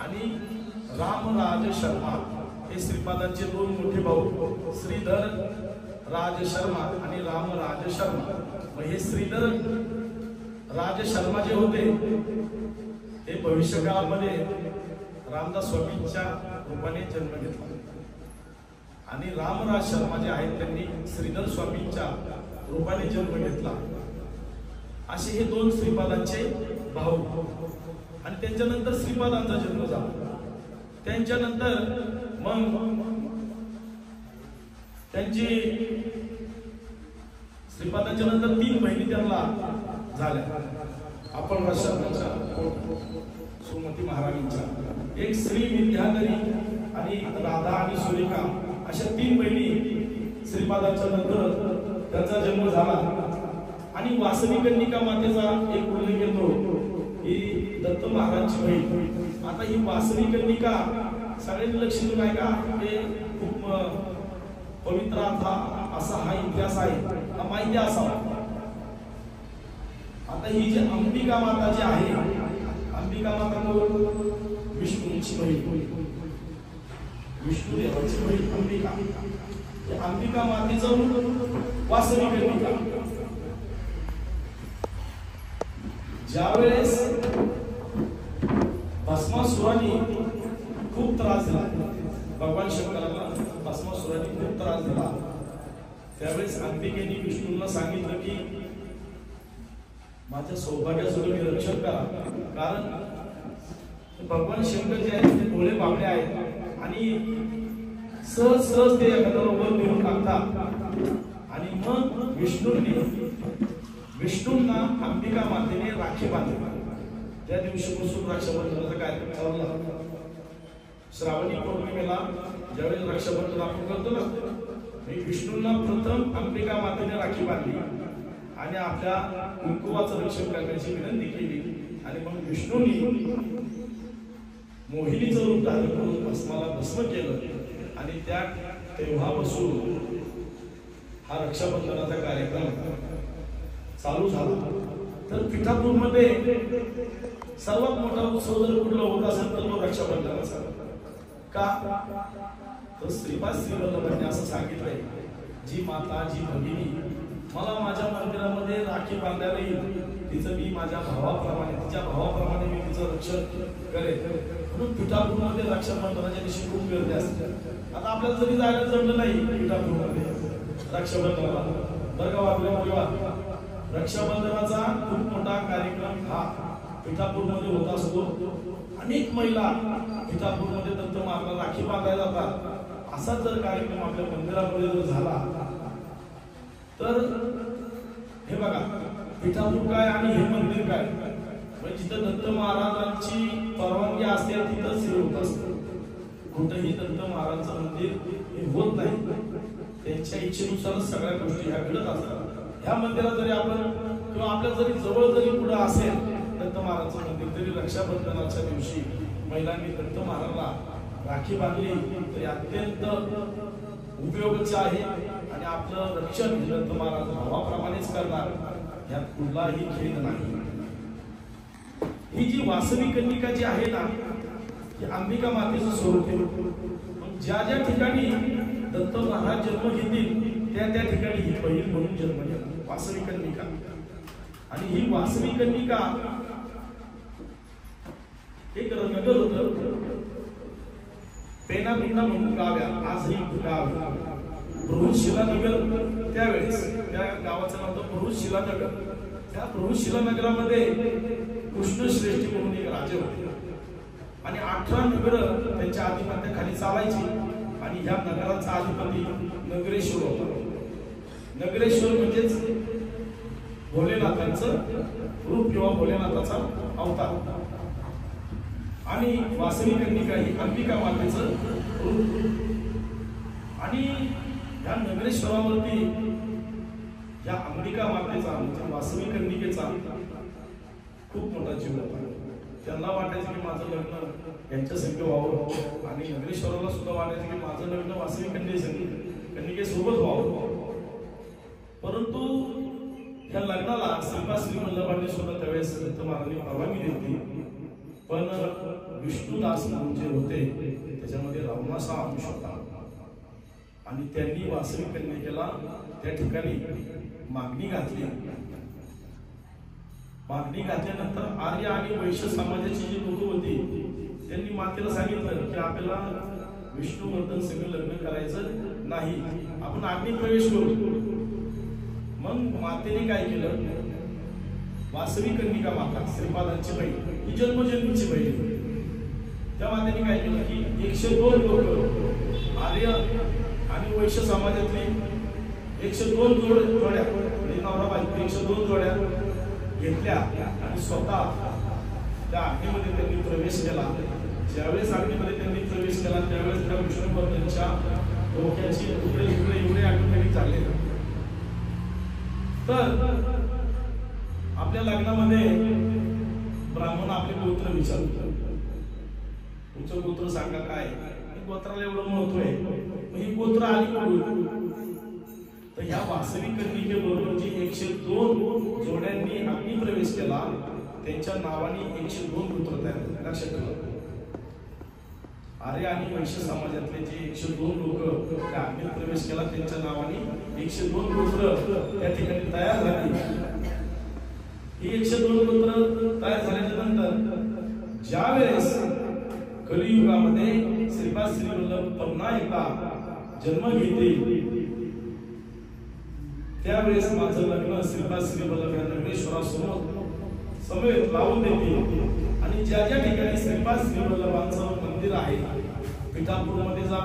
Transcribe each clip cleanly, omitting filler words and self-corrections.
आणि रामराज शर्मा हे श्रीपादांचे दोन मोठे भाऊ श्रीधर राज शर्मा आणि रामराज शर्मा। मग हे श्रीधर राज शर्मा जे होते ते भविष्य काळामध्ये रामदास स्वामींच्या रूपाने जन्म घेतला आणि रामराज शर्मा जे आहेत त्यांनी श्रीधर स्वामींच्या रूपाने जन्म घेतला। असे हे दोन श्रीपादांचे भाऊ आणि त्यांच्यानंतर श्रीपादांचा जन्म झाला। त्यांच्यानंतर मग त्यांची श्रीपादांच्या नंतर 3 बहिणी त्यांना झाल्या। आपण शर्माच्या सुमती महाराणींच्या एक श्री विद्याधरी आणि राधा आणि सुरेखा अशा 3 बहिणी श्रीपादांच्या नंतर त्यांचा जन्म झाला। आणि वासवी कन्निका मातेचा एक उल्लेख येतो ही दत्त महाराजची बहीण। आता ही वासवी कन्निका सगळ्यांनी लक्ष देऊन आहे का हे खूप पवित्र असा हा इतिहास आहे, हा माहिती असावा। आता ही जी अंबिका माता जी आहे, अंबिका माता विष्णूची बहीण, विष्णुदेवाची बहीण अंबिका, अंबिका मातेचं वासवी कन्निका। ज्यावेळेस भस्मासुराने खूप त्रास दिला, भगवान शंकराला भस्मासुराने खूप त्रास दिला, त्यावेळेस अंबिकेने विष्णूला सांगितलं की माझ्या सौभाग्याचं तुम्ही रक्षण करा, कारण भगवान शंकर जे आहेत ते भोळे बाबडे आहेत आणि सहज सहज ते एखाद्याला वर नेऊन टाकतात। आणि मग विष्णूंना अंबिका मातेने राखी बांधली। त्या दिवशीपासून रक्षाबंधनाचा कार्यक्रम चालू झाला। श्रावणी पौर्णिमेला ज्यावेळेस रक्षाबंधन आपण करतो ना, विष्णूंना प्रथम अंबिका मातेने राखी बांधली आणि आपल्या कुंकुवाचं रक्षण करण्याची विनंती केली आणि मग विष्णूंनी मोहिनीचं रूप धारण करून भस्माला भस्म केलं आणि त्या तेव्हापासून हा रक्षाबंधनाचा कार्यक्रम चालू झाला। तर पिठापूरमध्ये सर्वात मोठा उत्सव जर कुठला होत असेल तर तो रक्षाबंधनाचा। का तर श्रीपाद श्रीवल्लभांनी असं सांगितलंय, जी माता जी भगिनी मला माझ्या मंदिरामध्ये राखी बांधायला येईल तिचं मी माझ्या भावाप्रमाणे तिच्या भावाप्रमाणे मी तिचं रक्षण करेन। म्हणून पिठापूरमध्ये रक्षाबंधनाच्या दिवशी खूप गर्दी असते। आता आपल्याला जरी जायला जमलं नाही पिठापूरमध्ये रक्षाबंधनाला, बरं का आपल्या परिवार, रक्षाबंधनाचा खूप मोठा कार्यक्रम हा पिठापूरमध्ये होत असतो। अनेक महिला पिठापूरमध्ये दत्त महाराजांना राखी बांधायला जातात। असा जर कार्यक्रम आपल्या मंदिरामध्ये जर झाला तर हे बघा पिठापूर काय आणि हे मंदिर काय, म्हणजे जिथं दत्त महाराजांची परवानगी असते तिथंच हे होत असतं। कुठेही दत्त महाराजांचं मंदिर हे होत नाही, त्यांच्या इच्छेनुसारच सगळ्या गोष्टी ह्या घडत असतात। ह्या मंदिरात जरी आपण किंवा आपल्या जरी जवळ जरी पुढे असेल दत्त महाराजांचं मंदिर तरी रक्षाबंधनाच्या दिवशी महिलांनी दत्त महाराजांना राखी बांधली तरी अत्यंत उपयोगाचे आहे आणि आपलं रक्षण दत्त महाराज भावाप्रमाणेच करणार, यात कुठलाही खेद नाही। ही जी वासवी कन्निका जी आहे ना, ही अंबिका मातेचं स्वरूप आहे। ज्या ज्या ठिकाणी दत्त महाराज जन्म घेतील त्या त्या ठिकाणी ही बहीण म्हणून जन्म घेतात, वासवी कन्निका। आणि ही वासवी कन्निका एक नगर होतं, पेनाबिंदा म्हणून गाव आहे, आजही गाव बृहशिलानगर। त्यावेळेस त्या गावाचं नाव होतं बृहशिलानगर। त्या बृहशिलानगरामध्ये कृष्णश्रेष्ठी म्हणून एक राजे होते आणि 18 नगर त्यांच्या अधिपत्याखाली चालायची आणि ह्या नगराचा अधिपती नगरेश्वर होता। नगरेश्वर म्हणजेच भोलेनाथांचं रूप किंवा भोलेनाथाचा अवतार आणि वासवी कन्निका ही अंबिका मातेचं रूप। आणि या नगरेश्वरावरती या अंबिका मातेचा म्हणजे वासवी कन्निकेचा खूप मोठा जीव होता। त्यांना वाटायचं की माझं लग्न यांच्या संग व्हावं आणि नगरेश्वराला सुद्धा वाटायचं की माझं लग्न वासवी कन्निकेसोबत व्हावं। परंतु या लग्नाला श्रीपाद श्रीवल्लभांनी सुद्धा त्यावेळेस दत्त महाराजांनी परवानगी दिली, पण विष्णुदास म्हणून जे होते त्याच्यामध्ये रावणाचा अंश होता आणि त्यांनी वासवी कन्यकेला त्या ठिकाणी मागणी घातली. मागणी घातल्यानंतर आर्य आणि वैश्य समाजाची जी लोक होती त्यांनी मातेला सांगितलं की आपल्याला विष्णुवर्धन सगळं लग्न करायचं नाही, आपण अग्नी प्रवेश करू. मग मातेने काय केलं, वासवी कन्यका माता श्रीपादांची बहीण, ही जन्मजन्मीची बहीण, त्या मातेने काय केलं की 102 लोक आर्य आणि वैश्य समाजातले 102 जोड्या नवरा बायको 102 जोड्या घेतल्या आणि स्वतः त्या अग्नीमध्ये त्यांनी प्रवेश केला. ज्यावेळेस अग्नीमध्ये त्यांनी प्रवेश केला त्यावेळेस त्या विष्णुवर्धनच्या डोक्याची तुकडे तुकडे एवढे ऑटोमॅटिक झाले. तर आपल्या लग्नामध्ये ब्राह्मण आपले गोत्र विचारतो, तुमचं गोत्र सांगा काय, गोत्राला एवढं महत्व आहे, मग ही गोत्र आली कुठून? तर ह्या वासवी कन्यकेबरोबर जी 102 जोड्यांनी अग्नी प्रवेश केला त्यांच्या नावाने 102 गोत्र तयार झाले. लक्षात ठेवा, आर्य आणि वैश्य समाजातले जे 102 लोक त्या अग्नीत प्रवेश केला त्यांच्या नावाने 102 गोत्र त्या ठिकाणी तयार झाली. ही 102 गोत्र तयार झाल्याच्या नंतर ज्या वेळेस कलियुगामध्ये श्रीपाद श्रीवल्लभ पुन्हा एकदा जन्म घेते त्यावेळेस माझं लग्न श्रीपाद श्रीवल्लभ या नगरेश्वरासमोर समेत लावून देते. आणि ज्या ज्या ठिकाणी श्रीपाद श्रीवल्लभांचं मंदिर आहे, पिठापूरमध्ये जा,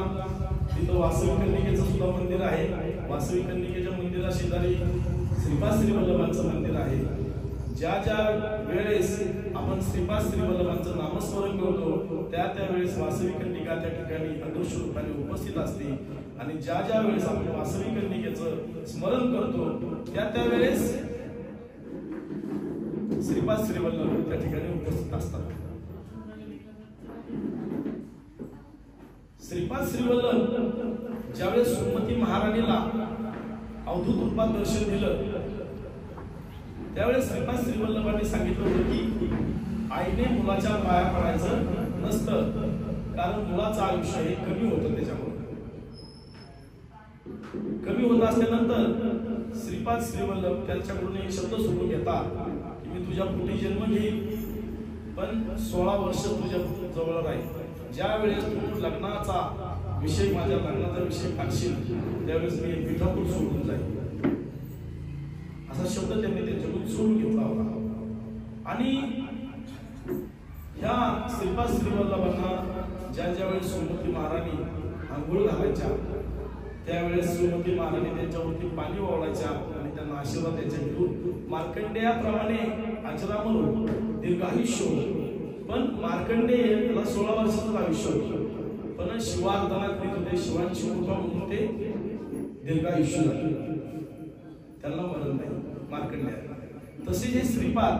तिथं वासवी कन्यकेचं सुद्धा मंदिर आहे. वासवी कन्यकेच्या मंदिरा शेजारी श्रीपाद श्रीवल्लभांचं मंदिर आहे. ज्या ज्या वेळेस आपण श्रीपाद श्रीवल्लभांचं नामस्मरण करतो त्या त्यावेळेस वासवी कन्यका त्या ठिकाणी अदृश्य रूपाने उपस्थित असते. आणि ज्या ज्या वेळेस आपण वासवी कन्यकेचं स्मरण करतो त्या त्यावेळेस श्रीपाद श्रीवल्लभ त्या ठिकाणी उपस्थित असतात. श्रीपाद श्रीवल्लभ ज्यावेळेस सुमती महाराणीला अवधूत रूपात दर्शन दिलं त्यावेळेस श्रीपाद श्रीवल्लभांनी सांगितलं होतं की आईने मुलाच्या पाया पडायचं नसतं, कारण मुलाचं आयुष्य हे कमी होतं, त्याच्यामुळे कमी होत असल्यानंतर श्रीपाद श्रीवल्लभ त्यांच्याकडून एक शब्द सोडून घेतात की मी तुझ्या पोटी जन्म घेईन पण 16 वर्ष तुझ्या जवळ राहील. ज्या वेळेस तू लग्नाचा विषय माझ्या लग्नाचा विषय काढशील त्यावेळेस मी पिठापूर सोडून जाईल असा शब्द त्यांनी त्यांच्याकडून सोडून घेतला होता. आणि ह्या श्रीपाद श्रीवल्लभांना ज्या ज्या वेळेस सुमती महाराणी आंघोळ घालायच्या त्यावेळेस सुमती महाराणी त्यांच्यावरती पाणी वावळायच्या आणि त्यांना आशीर्वाद द्यायच्या की मार्कंडेयाप्रमाणे अजरामर दीर्घायुष्य. पण मार्कंडेय त्याला 16 वर्षाचं आयुष्य होतं, पण शिवार्धना करीत होते, शिवांची कृपा म्हणून ते दीर्घायुष्य झाले, त्यांना मरण नाही मार्कंडेय. तसे हे श्रीपाद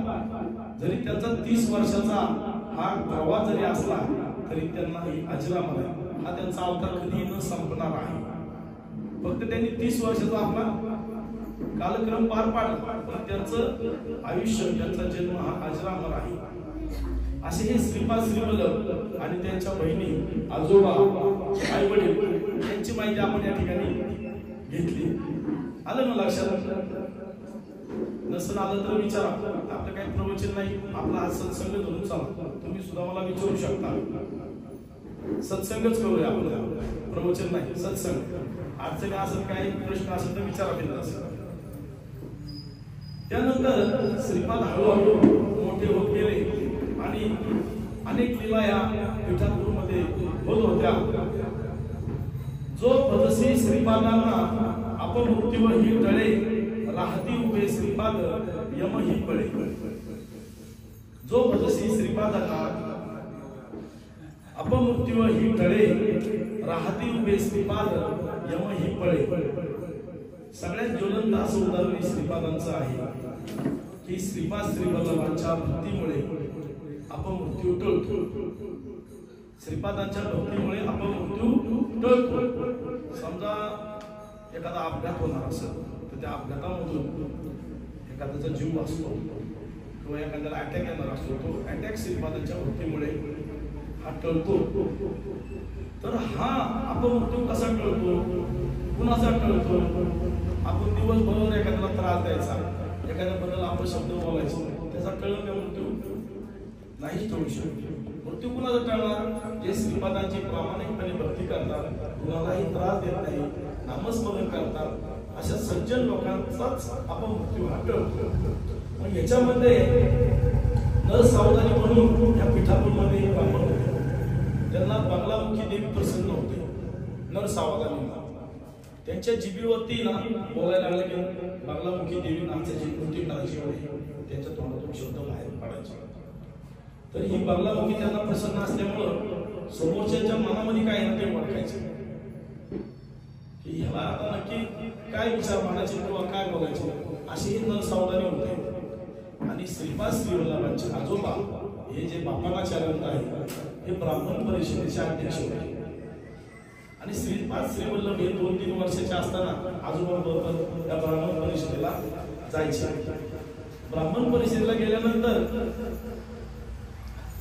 जरी त्यांचा 30 वर्षाचा हा प्रवास जरी असला तरी त्यांना अजरामर हा त्यांचा अवतार कधी न संपणार आहे. फक्त त्यांनी 30 वर्षाचा आपला कालक्रम पार पाडला पण त्यांचं आयुष्य त्यांचा जन्म हा अजरामर आहे. असे हे श्रीपाद श्रीवल्लभ आणि त्यांच्या बहिणी आजोबा आई वडील यांची माहिती आपण या ठिकाणी घेतली. आलं ना लक्षात? नसेल आलं तर विचारा, आपलं काही प्रवचन नाही, आपला हा सत्संग धरून चालतो. तुम्ही सुद्धा मला विचारू शकता, सत्संगच करूया आपण, प्रवचन नाही सत्संग. अडचणी असेल काही प्रश्न असेल तर विचारा बिंदास. त्यानंतर श्रीपाद हळूहळू मोठे होत गेले आणि अनेक लीला या पिठापूरमध्ये होत होत्या. जो पदसी श्रीपादांना अपमृत्यू ही टळे राहती उभे श्रीपाद यम ही पळे. जो पदसी श्रीपादांना अपमृत्यू ही टळे राहती उभे श्रीपाद यम ही पळे. सगळ्यात ज्वलंत असं उदाहरण श्रीपादांचं आहे की श्रीपाद श्रीवल्लभांच्या भक्तीमुळे अपमृत्यू टळतो. श्रीपादांच्या भक्तीमुळे अपमृत्यू टळतो. समजा एखादा अपघात होणार असेल तर त्या अपघातामधून एखाद्याचा जीव वाचतो किंवा एखाद्याला अटॅक येणार असतो, तो अटॅक श्रीपादांच्या भक्तीमुळे हा टळतो. तर हा अपमृत्यू कसा टळतो, कुणाचा टळतो? आपण दिवसभर एखाद्याला त्रास द्यायचा, एखाद्याबद्दल आपण शब्द बोलायचे, त्याचा टळण मृत्यू नाही टळू शकतो. मृत्यू कुणाचा टळणार? जे श्रीपादांची प्रामाणिकपणे भक्ती करतात, कुणालाही त्रास देत नाही, नामस्मरण करतात, अशा सज्जन लोकांचाच अपमृत्यू हा टळतो. मग याच्यामध्ये नरसावधानी म्हणून या पिठापूरमध्ये एक ब्राह्मण होते, त्यांना बगलामुखी देवी प्रसन्न होते. नरसावधानी त्यांच्या जिभेवरती ना बोलायला लागले की बगलामुखी देवी नामच्या जी कृती करायची होती, त्यांच्या तोंडातून शब्द बाहेर पडायचे. तर ही बगलामुखी त्यांना प्रसन्न असल्यामुळं समोरच्याच्या मनामध्ये काय आहे ते ओळखायचे की ह्याला आता नक्की काय विचार मानायचे किंवा काय बोलायचे, अशी ही नरसावधानी होते. आणि श्रीपाद श्रीवल्लभांचे आजोबा हे जे बापानाचार्य आहे, हे ब्राह्मण परिषदेचे अध्यक्ष होते. आणि श्रीपाद श्रीवल्लभ हे 2-3 वर्षाचे असताना आजोबाबरोबर त्या ब्राह्मण परिषदेला जायचे. ब्राह्मण परिषदेला गेल्यानंतर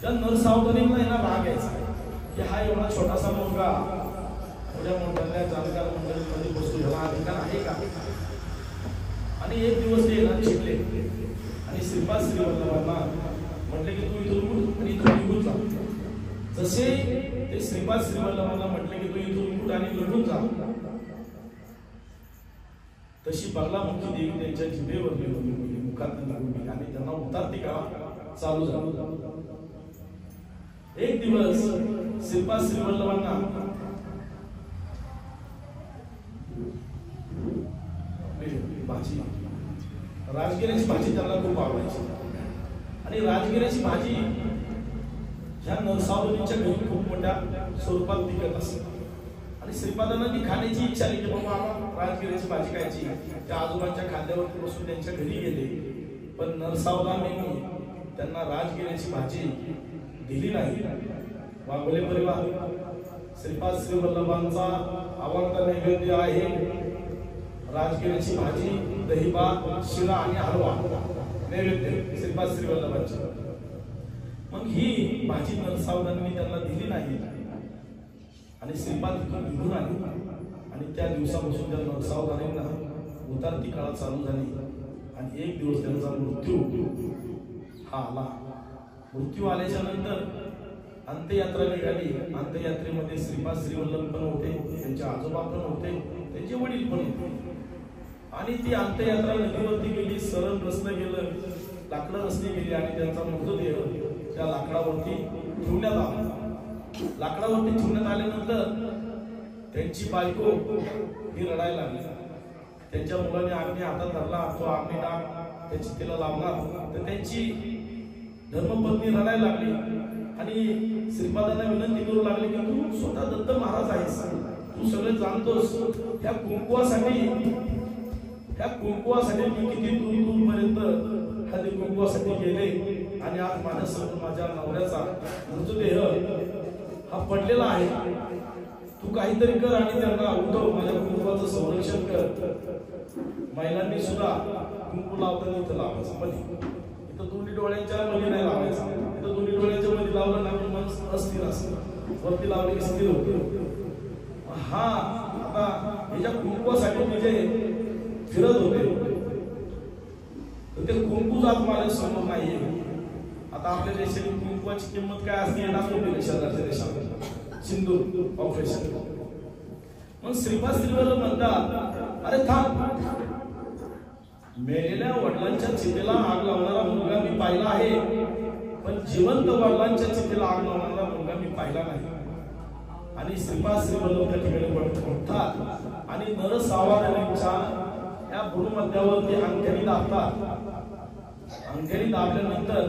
त्या नरसावधानीला यांना राग यायचा की हा एवढा छोटासा मुलगा एवढ्या मोठ्या जाणकार मंडळीमध्ये बसतो, ह्याला अधिकार आहे का? आणि एक दिवस ते येणार शिकले आणि श्रीपाद श्रीवल्लभांना म्हटले की तू इथून उठ आणि इथून निघून जा. जसे ते श्रीपाद श्रीवल्लभांना म्हटले की तू इथून उठ आणि निघून जा, तशी बगलामुखी देवी त्यांच्या जिभेवर मुखात लागली आणि त्यांना उतारती का चालू झालं. एक दिवस श्रीपाद श्रीवल्लभांना भाजी, राजगिऱ्याची भाजी त्यांना खूप आवडायची. आणि राजगिऱ्याची भाजी ह्या नरसावधानीच्या घरी खूप मोठ्या स्वरूपात पिकत असते. आणि श्रीपादांना ती खाण्याची इच्छा आली की बाबा राजगिऱ्याची भाजी खायची. त्या आजोबांच्या खांद्यावरती बसून त्यांच्या घरी गेले, पण नरसावधानीने त्यांना राजगिऱ्याची भाजी दिली नाही. वाघोले परिवार, श्रीपाद श्रीवल्लभांचा आवडता नैवेद्य आहे राजगिऱ्याची भाजी, दहीभात, शिरा आणि हलवा नैवेद्य श्रीपाद श्रीवल्लभांचे. मग ही भाजी नरसावधानीने त्यांना दिली नाही आणि श्रीपाद तिथून निघून आले. आणि त्या दिवसापासून त्या नरसावधानींना उतारती काळ चालू झाली आणि एक दिवस त्यांचा मृत्यू हा आला. मृत्यू आल्याच्या नंतर अंत्ययात्रा निघाली. अंत्ययात्रेमध्ये श्रीपाद श्रीवल्लभ पण होते, त्यांचे आजोबा पण होते, त्यांचे वडील पण होते. आणि ती अंत्ययात्रा नदीवरती गेली, सरळ रस्ते गेलं, लाकडं रस्ते गेली आणि त्यांचा मृतदेह त्या लाकडावरती ठेवण्यात आला. लाकडावरती ठेवण्यात आल्यानंतर त्यांची बायको ही रडायला लागली. त्यांच्या मुलाने अग्नी हातात धरला, तो अग्नी टाक त्याची तिला लावणार, तर त्यांची धर्मपत्नी रडायला लागली आणि श्रीपादांना विनंती करू लागली की तू स्वतः दत्त महाराज आहेस, तू सगळं जाणतोस, ह्या कुंकवासाठी मी किती दूरपर्यंत ह्या कुंकवासाठी गेले आणि आज माझ्यासमोर माझ्या नवऱ्याचा मृतदेह हा पडलेला आहे. तू काहीतरी कर आणि त्यांना उठव, माझ्या कुंकवाचं संरक्षण कर. महिलांनी सुद्धा कुंकू लावताना इथं लावायचं, पण इथं दोन्ही डोळ्यांच्या मध्ये नाही लावायचं. इथं दोन्ही डोळ्यांच्या मध्ये लावलं ना मन अस्थिर असतं, वरती लावले की स्थिर होते. हा आता ह्याच्या कुंकवासाठी म्हणजे फिरत होते, तर ते कुंकू जात माझ्या समोर नाहीये. आता आपल्या देशाची कुंकवाची किंमत काय असते ना, शेजारच्या देशात सिंदूर ऑपरेशन. मग श्रीपाद श्रीवल्लभ म्हणतात अरे थांब, मेलेल्या वडिलांच्या चितेला आग लावणारा मुलगा मी पाहिला आहे, पण जिवंत वडिलांच्या चितेला आग लावणारा मुलगा मी पाहिला नाही. आणि श्रीपाद श्रीवल्लभ त्या ठिकाणी उठतात आणि नरसावधानीच्या या भूमध्यावरती अंगठ्याने दाबतात. अंगठ्याने दाबल्यानंतर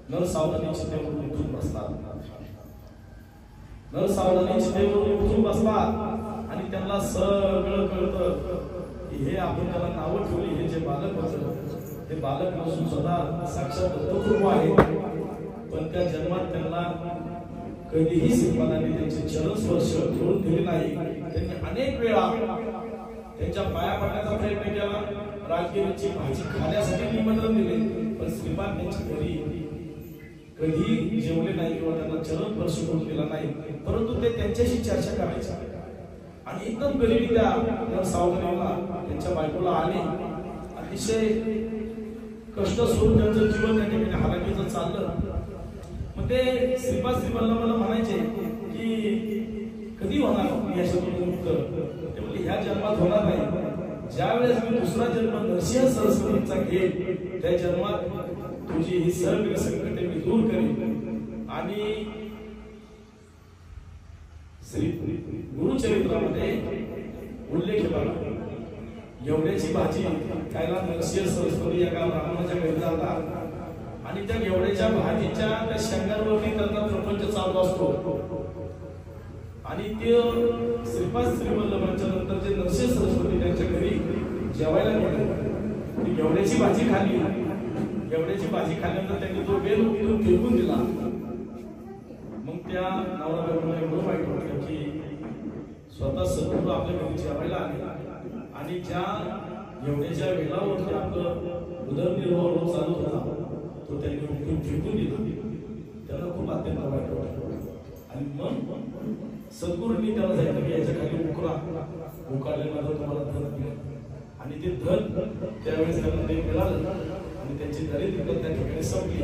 नरसावधानी चितेवरून उठून बसतात. नरसावधानी चितेवरून उठून बसतात आणि त्यांना सगळं कळतं की हे आपण त्याला नावं ठेवली, हे जे बालक होतं ते बालक नसून सदा साक्षात दत्तप्रभू आहे. पण त्या जन्मात त्यांना कधीही श्रीपादांनी त्यांचे चरण स्पर्श करून दिले नाही. त्यांनी अनेक वेळा त्यांच्या पाया पडण्याचा प्रयत्न केला, राजगिरीची भाजी खाण्यासाठी निमंत्रण दिले, पण श्रीपाद त्यांची घरी कधी जेवले नाही किंवा त्यांना चरण स्पर्श करून दिला नाही, परंतु ते त्यांच्याशी चर्चा करायचे आणि एकदम गरिबी त्या सावधानीला त्यांच्या बायकोला आले. अतिशय कष्ट सोडून त्यांचं जीवन त्या ठिकाणी हालाकीचं चाललं. मग ते श्रीपाद श्रीवल्लभ मला म्हणायचे की कधी होणार याच्यातून मुक्त? ते म्हणजे ह्या जन्मात होणार नाही. ज्या वेळेस मी दुसरा जन्म नरसिंह सरस्वतीचा घेईन त्या जन्मात तुझी ही सर्व संकटे मी दूर करेन. आणि श्री गुरुचरित्रामध्ये उल्लेख बघा, एवढ्याची भाजी खायला नरसिंह सरस्वती एका ब्राह्मणाच्या घरी जातात आणि त्या एवढ्याच्या भाजीच्या त्या शेंगांवरती त्यांना प्रपंच चालू असतो. आणि ते श्रीपाद श्रीवल्लभांच्या नंतर जे नरसिंह सरस्वती त्यांच्या घरी जेवायला गेले, ती गेवड्याची भाजी खाल्ली. गेवड्याची भाजी खाल्ल्यानंतर त्यांनी तो बेल उचलून फेकून दिला. मग त्या नवरा बायकोला एवढं वाईट वाटलं की स्वतः सद्गुरू आपल्या घरी जेवायला आले आणि ज्या गेवड्याच्या वेळावरती आपलं उदरनिर्वाह रोज चालू होता तो त्यांनी उचलून फेकून दिला. त्यांना खूप अत्यंत वाईट वाटलं. आणि मग सद्गुरूंनी त्याला सांगितलं की याच्या खाली उकरा, उकाळल्यानंतर तुम्हाला धन मिळेल. आणि ते धन त्यावेळेस त्यांना ते मिळालं आणि त्यांची दरिद्र त्या ठिकाणी संपली.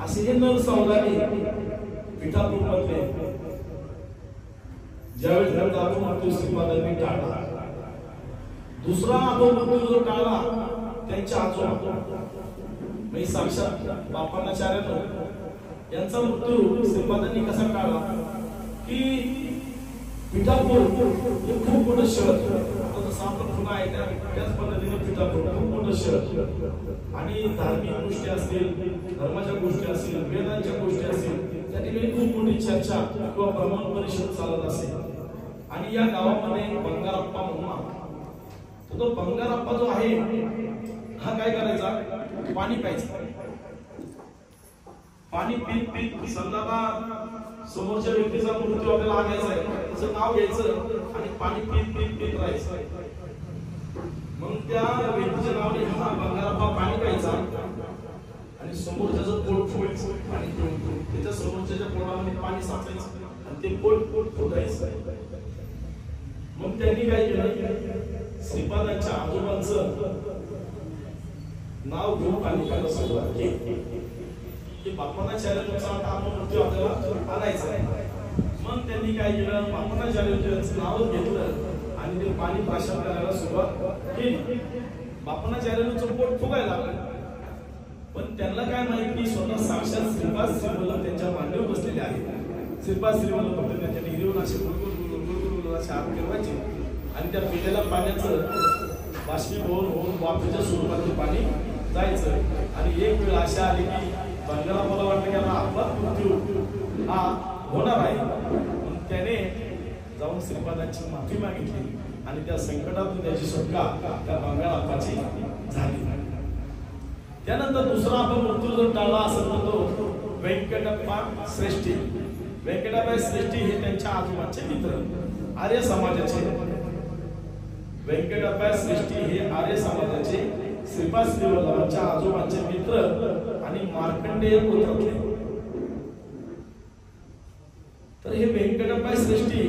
असे हे नर सावधानी पिठापूरमधले ज्यावेळेस त्यांचा अपमृत्यू श्रीपादांनी टाळला. दुसरा अपमृत्यू जो टाळला त्यांच्या आजोबा म्हणजे साक्षात बापांना चार्यानं यांचा मृत्यू श्रीपादांनी कसा टाळला की पिठापूर हे खूप मोठं शहर, जसं आपण पुन्हा आहे त्याच पद्धतीने पिठापूर खूप मोठं शहर आणि धार्मिक गोष्टी असतील, धर्माच्या गोष्टी असतील, वेदांच्या गोष्टी असतील, त्या ठिकाणी खूप मोठी चर्चा किंवा ब्राह्मण परिषद चालत असेल. आणि या गावामध्ये बंगारप्पा म्हणून तो बंगारप्पा जो आहे हा काय करायचा, पाणी प्यायचा. पाणी पीत पीत समजा समोरच्या व्यक्तीचा मृत्यू आपल्याला आणायचा आहे त्याचं नाव घ्यायचं आणि पाणी पीत पीत पीत राहायचं. मग त्या व्यक्तीच्या नावाने हा बंगारप्पा पाणी प्यायचा आणि समोरच्याचं पोट फुगायचं आणि त्याच्या समोरच्या पोटामध्ये पाणी साचायचं आणि ते पोट फुगायचं. मग त्यांनी काय केलं, श्रीपादांच्या आजोबांचं नाव घेऊन पाणी प्यायला सुरुवात केली की बापांना चार्याचा आता मृत्यू आपल्याला आणायचा आहे. मग त्यांनी काय केलं, बापांना चार्याचं नावच घेतलं आणि ते पाणी प्राशन करायला सुरुवात केली. बापांना चार्याचं पोट फुगायला लागलं. पण त्यांना काय माहिती स्वतः साक्षात श्रीपाद श्रीवल्लभ त्यांच्या मांडीवर बसलेले आहेत. श्रीपाद श्रीवल्लभ फक्त त्यांच्या डिग्रीवर असे गुळगुळ असे हात फिरवायचे आणि त्या पिलेल्या पाण्याचं बाष्पीभवन होऊन वाफेच्या स्वरूपात पाणी जायचं. आणि एक वेळ अशा आली की बंगाला मला वाटलं की आपला मृत्यू हा होणार आहे. पण त्याने जाऊन श्रीपादांची माफी मागितली आणि त्या संकटातून त्याची सुटका त्या बंगाळाप्पाची झाली. त्यानंतर दुसरा आपण मृत्यू जर टाळला असेल तर तो व्यंकटप्पा श्रेष्ठी. व्यंकटप्पा श्रेष्ठी हे त्यांच्या आजोबांचे मित्र आर्य समाजाचे. व्यंकटप्पा श्रेष्ठी हे आर्य समाजाचे श्रीपाद श्रीवल्लभांच्या आजोबांचे मित्र आणि मार्कंडेय पुत्र. तर हे व्यंकटप्पा श्रेष्ठी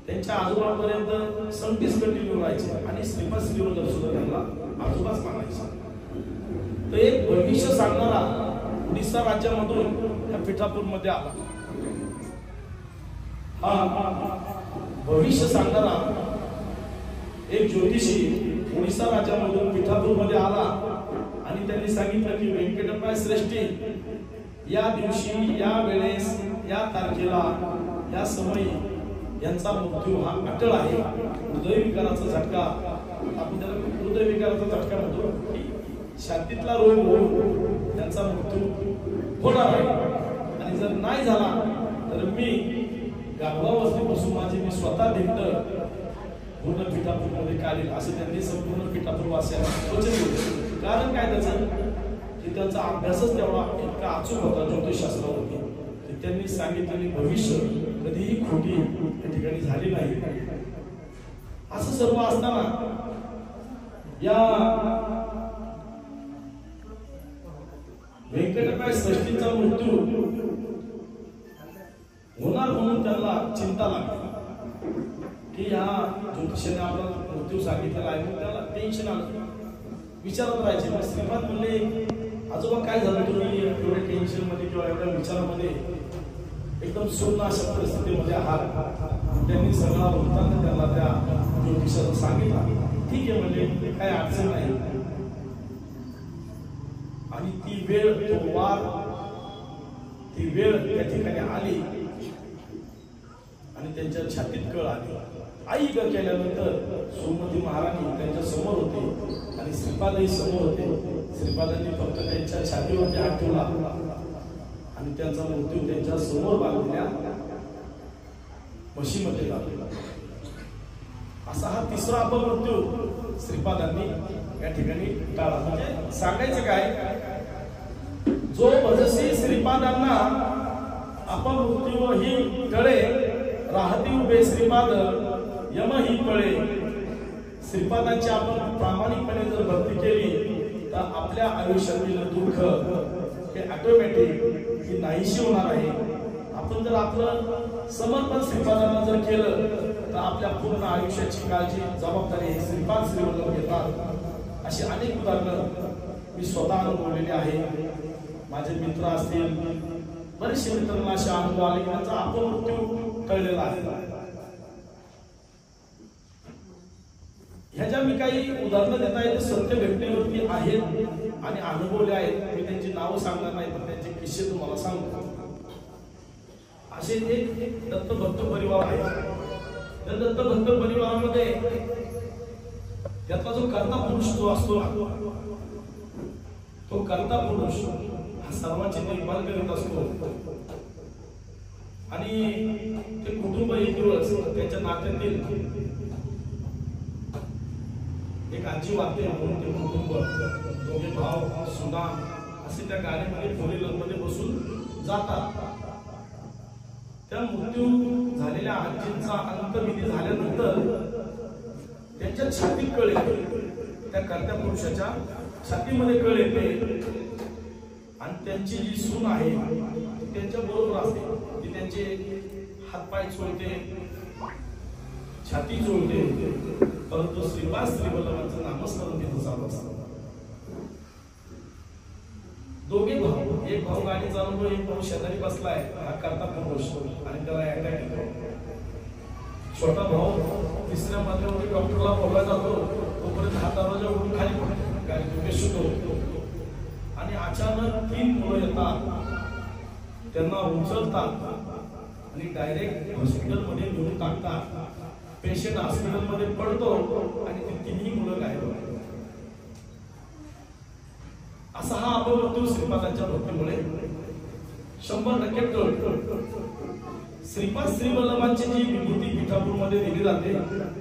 त्यांच्या आजोबांपर्यंत संगतीच कंटिन्यू राहायचे आणि श्रीपाद श्रीवल्लभ सुद्धा त्यांना आजोबाच मानायचे. तर एक भविष्य सांगणारा उडीसा राज्यामधून या पिठापूर मध्ये आला. हा भविष्य सांगणारा एक ज्योतिषी उडीसा राज्यामधून पिठापूर मध्ये आला आणि त्यांनी सांगितलं की व्यंकटप्पा श्रेष्ठी या दिवशी, या वेळेस, या तारखेला, या समयी यांचा मृत्यू हा अटळ आहे. हृदयविकाराचा झटका, आपण त्याला हृदयविकाराचा झटका म्हणतो, छातीतला रोग होऊन त्यांचा मृत्यू होणार आहे. आणि जर नाही झाला तर मी गर्भावस्थेपासून माझी मी स्वतः भिंत पूर्ण पिठापूरमध्ये काढेल असं त्यांनी संपूर्ण पिठापूर वासियांना वचन दिलं. कारण काय त्याचं की त्यांचा अभ्यासच तेवढा इतका अचूक होता ज्योतिषशास्त्रावरती की त्यांनी सांगितलेली भविष्य कधीही खोटी त्या ठिकाणी झाली नाही. असं सर्व असताना या व्यंकटराय षष्ठीचा मृत्यू होणार म्हणून त्यांना चिंता लागली की या ज्योतिषाने आपला मृत्यू सांगितलेला आहे. त्याला टेन्शन आलं, विचारत राहायचे. मग श्रीपाद म्हणले, आजोबा काय झालं, तुम्ही एवढ्या टेन्शन मध्ये किंवा एवढ्या विचारामध्ये एकदम शून्य अशा परिस्थितीमध्ये आहात. त्यांनी सगळा वृत्तांत त्यांना त्या ज्योतिषाला सांगितला. ठीक आहे म्हणजे काय अडचण नाही. आणि ती वेळ, तो वार, ती वेळ त्या ठिकाणी आली आणि त्यांच्या छातीत कळ आली. आई ग केल्यानंतर सुमती महाराणी त्यांच्या समोर होते आणि श्रीपादही समोर होते. श्रीपादांनी फक्त त्यांच्या छातीवरती हात ठेवला आणि त्यांचा मृत्यू त्यांच्या समोर बांधलेल्या म्हशीमध्ये लागला. असा हा तिसरा अपमृत्यू श्रीपादांनी या ठिकाणी टाळला. म्हणजे सांगायचं काय, जो भजसी श्रीपादांना अपमृत्यू ही टळे, राहती उभे श्रीपाद यम ही पळे. श्रीपादांची आपण प्रामाणिकपणे जर भक्ती केली तर आपल्या आयुष्यातील दुःख हे ऑटोमॅटिक ही नाहीशी होणार आहे. आपण जर आपलं समर्पण श्रीपादांना जर केलं तर आपल्या पूर्ण आयुष्याची काळजी, जबाबदारी हे श्रीपाद श्रीवल्लभ घेतात. अशी अनेक उदाहरणं मी स्वतः अनुभवलेली आहे. माझे मित्र असतील, बरेचसे मित्रांना असे अनुभव आले की त्यांचा अपमृत्यू टळलेला आहे. ह्या ज्या मी काही उदाहरणं देत आहे ते सत्य घटनेवरती आहेत आणि अनुभवले आहेत. मी त्यांची नावं सांगणार नाही, पण त्यांचे किस्से तुम्हाला सांगतो. असे एक दत्तभक्त परिवार आहे. त्या दत्तभक्त परिवारामध्ये त्यातला जो कर्ता पुरुष जो असतो, तो कर्ता पुरुष हा सर्वांची देखभाल करीत असतो. आणि ते कुटुंब एक दिवस त्याच्या नात्यातील एक आजी वाटते म्हणून ते कुटुंब, दोघे भाव सुना असे त्या गाडीमध्ये फोर व्हीलरमध्ये बसून जातात. त्या मृत्यू झालेल्या आजींचा अंत्यविधी झाल्यानंतर त्यांच्या छातीत कळ येते, त्या कर्त्या पुरुषाच्या छातीमध्ये कळ येते आणि त्यांची जी सून आहे ती त्यांच्या बरोबर असते. ती त्यांचे हातपाय चोळते, छाती चोळते, परंतु श्रीपाद श्रीवल्लभांचं नामस्मरण तिथं चालू असतं. दोघे भाऊ, एक भाऊ गाडी चालवतो, एक भाऊ शेजारी बसलाय, हा करता पुरुष आणि त्याला अटॅक येतो. छोटा भाऊ तिसऱ्या मजल्यावरती डॉक्टरला बोलला जातो, तोपर्यंत हा दरवाजा उडून खाली पडतो, गाडी बेशुद्ध होतो. आणि अचानक 3 मुलं येतात, त्यांना उचलतात आणि डायरेक्ट हॉस्पिटलमध्ये नेऊन टाकतात. पेशंट हॉस्पिटलमध्ये पडतो आणि ते 3ही मुलं गायब होतात. असा हा अपमृत्यू श्रीपादांच्या भक्तीमुळे 100% टळतो. श्रीपाद श्रीवल्लभांची जी विभूती पिठापूरमध्ये दिली जाते,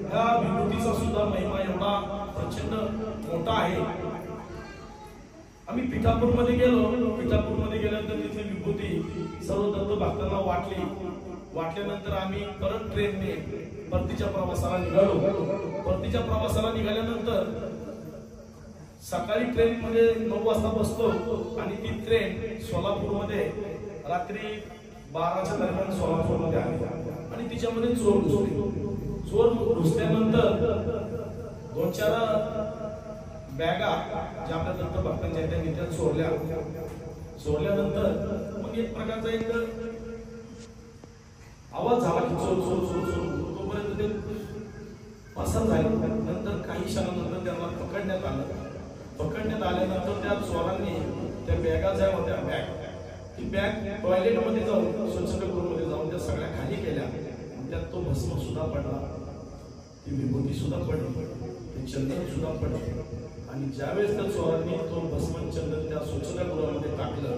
त्या विभूतीचा सुद्धा महिमा एवढा प्रचंड मोठा आहे. आम्ही पिठापूरमध्ये गेल्यानंतर तिथली विभूती सर्व दत्त भक्तांना वाटली. वाटल्यानंतर आम्ही परत ट्रेनने परतीच्या प्रवासाला निघालो. परतीच्या प्रवासाला निघाल्यानंतर सकाळी ट्रेन मध्ये 9 वाजता बसतो आणि ती ट्रेन सोलापूरमध्ये रात्री 12च्या दरम्यान सोलापूरमध्ये आली आणि तिच्यामध्ये चोर घुसले. चोर घुसल्यानंतर 2-4 बॅगा ज्या आपल्या दत्त भक्तांच्या त्या नित्यात सोडल्यानंतर मग एक प्रकारचा एक आवाज झाला की चोर चोर चोर चोर. तोपर्यंत ते पसंत झाले. नंतर काही क्षणानंतर त्यांना पकडण्यात आलं. पकडण्यात आल्यानंतर त्या चोरांनी त्या बॅगा ज्या होत्या, ती बॅग टॉयलेटमध्ये जाऊन, स्वच्छतागृहामध्ये जाऊन त्या सगळ्या खाली केल्या. त्यात तो भस्म सुद्धा पडला, ती विभूती सुद्धा पडली, ते चंदन सुद्धा पडले. आणि ज्यावेळेस त्या चोरांनी तो भस्म चंदन त्या स्वच्छतागृहामध्ये टाकलं,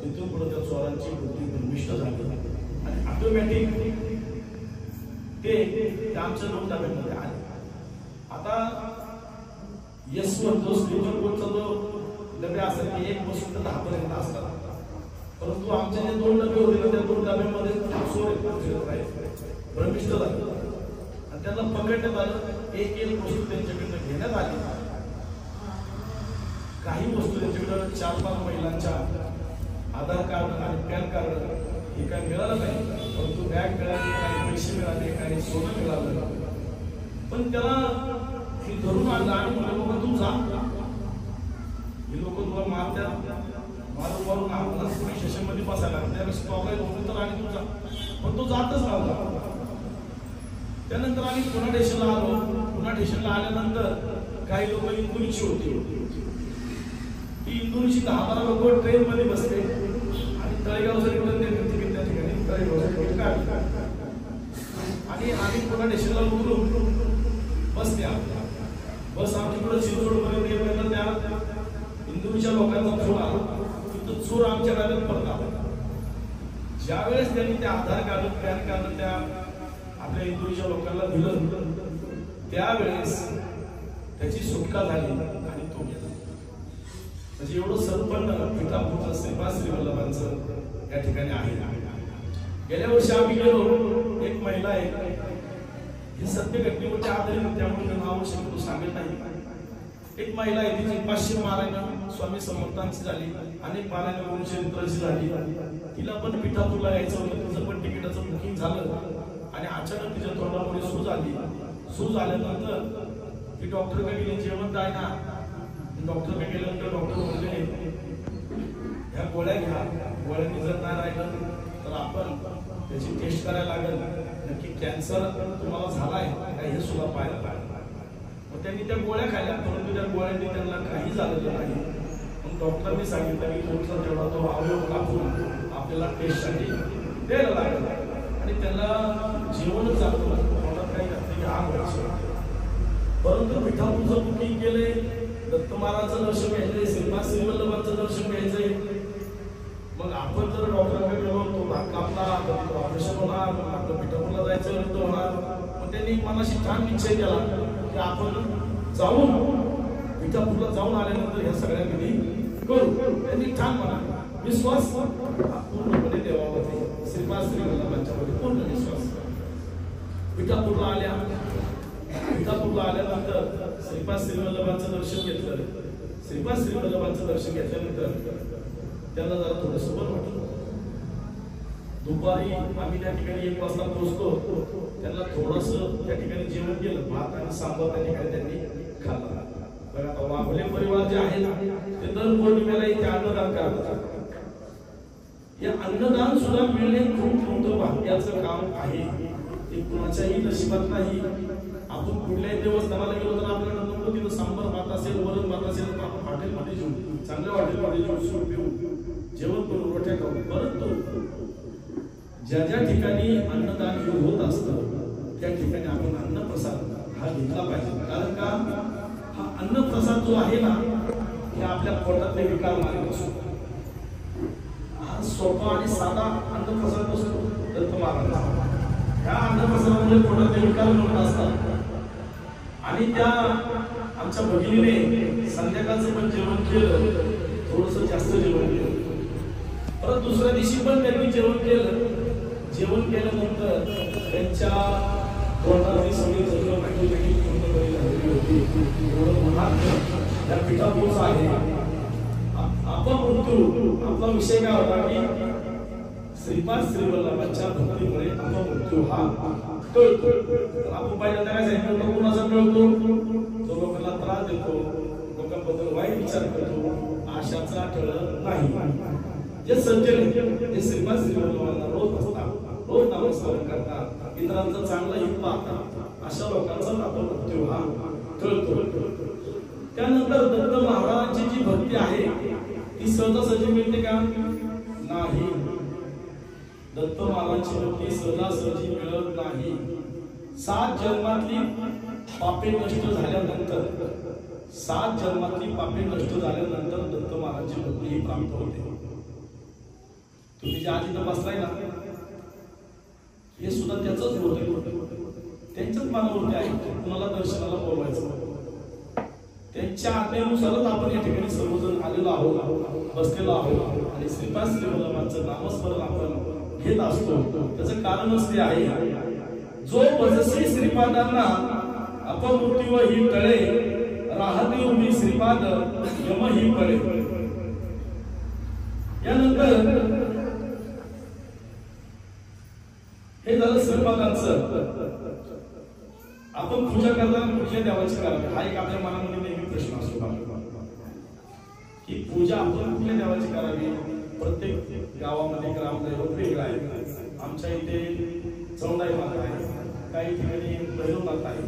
तिथून पुढे त्या चोरांची बुद्धी भ्रमिष्ट झाली आणि ऑटोमॅटिक ते आमच्या नोंदामध्ये आले. आता यशवंत जो स्लीपर कोचचा जो डबे असतात ते 1 पासून 10 पर्यंत असतात, परंतु आमचे जे 2 डबे होते त्या 2 डब्यामध्ये चोर भ्रमिष्ट झाले आणि त्यांना पकडण्यात आलं. एक वस्तू त्यांच्याकडनं घेण्यात आली. काही वस्तू त्यांच्याकडे 4-5 महिलांच्या आधार कार्ड आणि पॅन कार्ड हे काय मिळालं नाही, परंतु बॅग मिळाली, काही पैसे मिळाले, काही सोनं मिळालं. पण त्याला मी धरून आणलं आणि मला तू जा, हे लोक तुला मारतात, मारून आपला पोलीस स्टेशन मध्ये बसायला त्यावेळेस तो आपला लोक तर आणि तुझा, पण तो जातच नव्हता. त्यानंतर आम्ही पुन्हा स्टेशनला आलो. पुन्हा स्टेशनला आल्यानंतर काही लोक इंदूरची होती, ती इंदूरची 10-12 लोक ट्रेन मध्ये बसले आणि तळेगावचं तिकीट त्या ठिकाणी तळेगावचं तिकीट काढलं आणि आम्ही पुन्हा स्टेशनला उतरून बसल्या. बस आमच्याकडे चिंचवडपर्यंत येईपर्यंत त्या इंदूरच्या लोकांचा फोन आला, तिथं चोर आमच्या राज्यात पडला. ज्यावेळेस त्यांनी त्या आधार कार्ड पॅन कार्ड त्या आपल्या इंदूरच्या लोकांना दिलं, त्यावेळेस त्याची सुटका झाली आणि तो गेला. म्हणजे एवढं संपन्न पिठापूरचं श्री वल्लभांचं या ठिकाणी आहे. गेल्या वर्षी आम्ही गेलो, एक महिला आहे, ही सत्य घटनेवरती आधारित, त्यामुळे नाव शब्द सांगत नाही. एक महिला आहे, तिची 500 पारायण स्वामी समर्थांची झाली, अनेक पारायण गुरुचरित्राची झाली. तिला पण पिठापूरला यायचं होतं, तिचं पण तिकिटाचं बुकिंग झालं आणि अचानक तिच्या तोंडामध्ये सूज आली. सूज आल्यानंतर ती डॉक्टरकडे गेली, जेवण काय ना, डॉक्टरकडे गेल्यानंतर डॉक्टर म्हणले ह्या गोळ्या घ्या, गोळ्यांनी जर नाही राहिलं तर आपण त्याची टेस्ट करायला लागेल, नक्की कॅन्सर तुम्हाला झालाय का हे सुद्धा पाहायला लागेल. मग त्यांनी त्या गोळ्या खाल्ल्या, परंतु त्या गोळ्यांनी त्यांना काही झालेलं नाही. मग डॉक्टरांनी सांगितलं की तुमचा तेवढा तो अवयव कापून आपल्याला टेस्टसाठी द्यायला लागेल आणि त्यांना जेवणच जातो, पोटात काही घातलं की आग व्हायची. परंतु पिठापूरचं बुकिंग केले, दत्त महाराजांचं दर्शन घ्यायचंय, श्री वल्लभांचं दर्शन घ्यायचंय. मग आपण जर डॉक्टरांकडे गेलो, तो भाग कापला, ऑपरेशन होणार, मग आपलं पिठापूरला जायचं होणार. मग त्यांनी मनाशी ठाम निश्चय केला की आपण जाऊन पिठापूरला जाऊन आल्यानंतर ह्या सगळ्या विधी करू. त्यांनी ठाम म्हणा, विश्वास पूर्णपणे देवावरती, श्री वल्लभांच्यामध्ये पूर्ण विश्वास. पिठापूरला आल्यानंतर श्री वल्लभांचं दर्शन घेतलं. श्री वल्लभांचं दर्शन घेतल्यानंतर त्यांना जरा थोडंसं बरं वाटलं. दुपारी आम्ही त्या ठिकाणी 1 वाजता पोहोचतो. त्यांना थोडंसं त्या ठिकाणी जेवण केलं, भात आणि सांबार त्या ठिकाणी त्यांनी खाल्ला. बघा आता वाघोले परिवार जे आहे ना, ते दर पौर्णिमेला इथे अन्नदान करतात. हे अन्नदान सुद्धा मिळणे खूप मोठं भाग्याचं काम आहे. ते कुणाच्याही नशिबात नाही. आपण कुठल्याही देवस्थानाला गेलो तर आपल्याला नको तिथं सांबार भात असेल, वरण भात असेल, तर आपण हॉटेलमध्ये जेवू, चांगल्या हॉटेलमध्ये जेवू, सूप पिऊ, जेवण करून रोट्या खाऊ. परंतु ज्या ज्या ठिकाणी अन्नदान हे होत असतं त्या ठिकाणी आपण अन्नप्रसाद हा घेतला पाहिजे. कारण का हा अन्नप्रसाद जो आहे ना, हे आपल्या पोटातले विकार मारत असतो. हा सोपा आणि साधा अन्नप्रसाद असतो दत्त महाराजांचा. ह्या अन्नप्रसादामुळे पोटातले विकार होत असतात. आणि त्या आमच्या भगिनीने संध्याकाळचं पण जेवण केलं, थोडंसं जास्त जेवण केलं. परत दुसऱ्या दिवशी पण त्यांनी जेवण केलं. जेवण केल्यानंतर त्यांच्या तोंडाची सगळी जखम पूर्णपणे झालेली होती. एवढं महान या पिठापूरचा आहे. अपमृत्यू आपला विषय काय होता की श्री वल्लभांच्या भक्तीमुळे अपमृत्यू हा टळतो. आपण पहिल्यांदा काय सांगितलं, कोणाचा टळतो? जो लोकांना त्रास देतो, लोकांबद्दल वाईट विचार करतो, आशाचा टळत नाही. जे सज्जन ते श्री वल्लभांना रोज असतात, रोज नामस्मरण करतात, इतरांचं चांगलं हित पाहतात, अशा लोकांचा अपमृत्यू हा टळतो. त्यानंतर दत्त महाराजांची जी भक्ती आहे ती सहजासहजी मिळते का? नाही. दत्त महाराजांची भक्ती सहजासहजी मिळत नाही. 7 जन्मातली पापे नष्ट झाल्यानंतर, 7 जन्मातली पापे नष्ट झाल्यानंतर दत्त महाराजांची भक्ती ही प्राप्त होते. तुम्ही जे आधी बसलाय ना, हे सुद्धा त्याचंच होते, त्यांच्याच मानवृत्ती आहे. कुणाला दर्शनाला बोलवायचं, त्यांच्या आज्ञेनुसारच आपण या ठिकाणी सर्वजण आलेलो आहोत, बसलेलो आहोत आणि श्री वल्लभांचं नामस्मरण आपण घेत असतो. त्याचं कारणच ते आहे, जो भजसी श्रीपादांना अपमृत्यू ही टळे, राहते उभी श्रीपाद यम ही पळे. यानंतर हे झालं स्वयंपाकांचं. आपण पूजा करताना कुठल्या देवाची करावी हा एक आपल्या मनामध्ये नेहमी प्रश्न असतो की पूजा आपण कुठल्या देवाची करावी. प्रत्येक गावामध्ये ग्रामदैवत वेगळं आहे. आमच्या इथे चौंडाई माता आहे, काही ठिकाणी भैरवनाथ आहे.